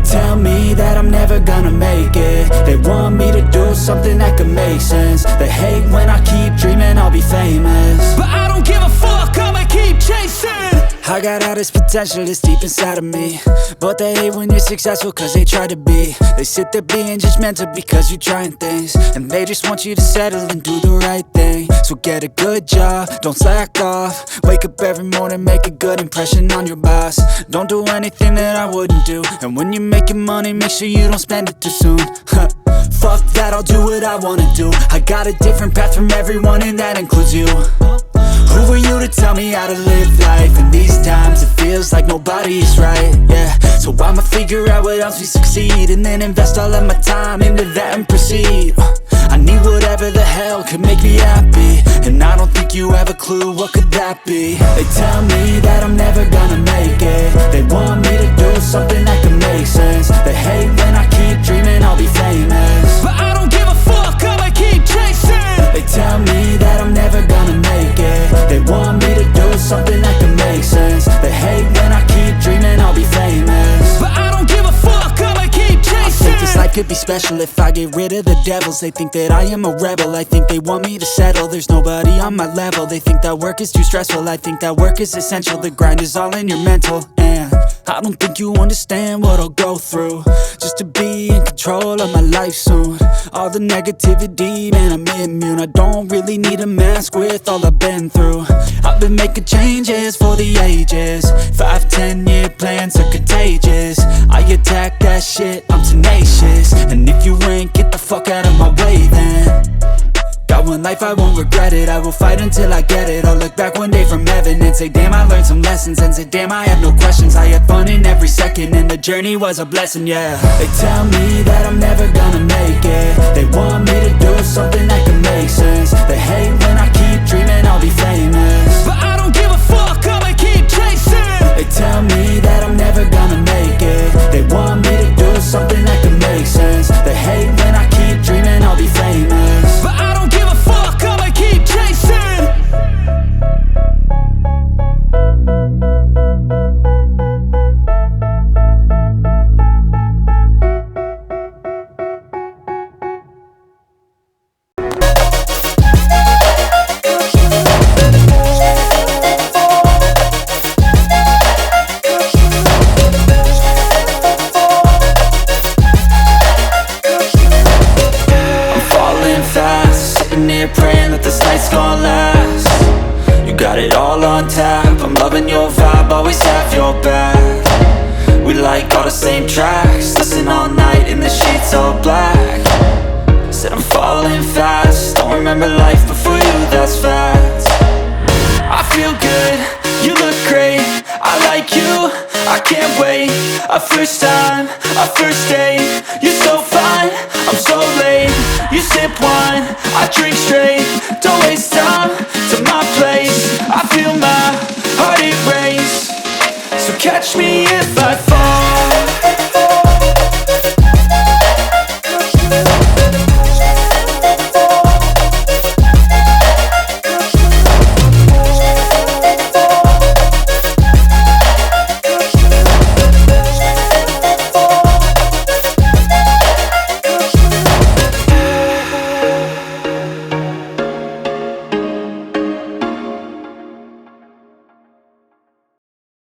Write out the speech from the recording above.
tell me that I'm never gonna make it. They want me to do something that could make sense. They hate when I keep dreaming I'll be famous, but I don't give a fuck, I'ma keep chasing. I got all this potential that's deep inside of me, but they hate when you're successful cause they try to be. They sit there being judgmental because you're trying things, and they just want you to settle and do the right thing. So get a good job, don't slack off. Wake up every morning, make a good impression on your boss. Don't do anything that I wouldn't do, and when you're making money, make sure you don't spend it too soon. Fuck that, I'll do what I wanna do. I got a different path from everyone, and that includes you. Who are you to tell me how to live life? In these times it feels like nobody is right, yeah. So I'ma figure out what else we succeed, and then invest all of my time into that and proceed. I need whatever the hell could make me happy, and I don't think you have a clue what could that be. They tell me that I'm never gonna make it. They want me to do something that could make sense. They hate when I keep dreaming I'll be famous, but I don't give a fuck, I'ma keep chasing. They tell me that I'm never gonna make it. They want me to do something that can make sense. They hate when I keep dreaming I'll be famous, but I don't give a fuck, I'ma keep chasing. I think this life could be special if I get rid of the devils. They think that I am a rebel, I think they want me to settle. There's nobody on my level. They think that work is too stressful, I think that work is essential. The grind is all in your mental, and I don't think you understand what I'll go through just to be in control of my life soon. All the negativity, man, I'm immune. I don't really need a mask with all I've been through. I've been making changes for the ages. 5-10 year plans are contagious. I attack that shit, I'm tenacious. And if you ain't, get the fuck out of my way then. Got one life, I won't regret it. I will fight until I get it. I'll look back one day from heaven and say damn, I learned some lessons. And say damn, I had no questions. I had fun in every second, and the journey was a blessing, yeah. They tell me that I'm never gonna make it. They want me to do something that can make sense. They hate when I keep dreaming I'll be famous, but I don't give a fuck, I'ma keep chasing. They tell me that I'm never gonna make it. They want me to do something that can make sense. They hate when I keep dreaming I'll be famous, but I don't give a fuck, I'ma keep chasing. Praying that this night's gonna last. You got it all on tap, I'm loving your vibe, always have your back. We like all the same tracks, listen all night in the sheets all black. Said I'm falling fast, don't remember life before you, that's fact. I feel good, you look great, I like you, I can't wait. A first time, a first date, you're so fine, I'm so late. You sip wine, I drink straight, don't waste time to my place. I feel my heart erase, so catch me if I fall.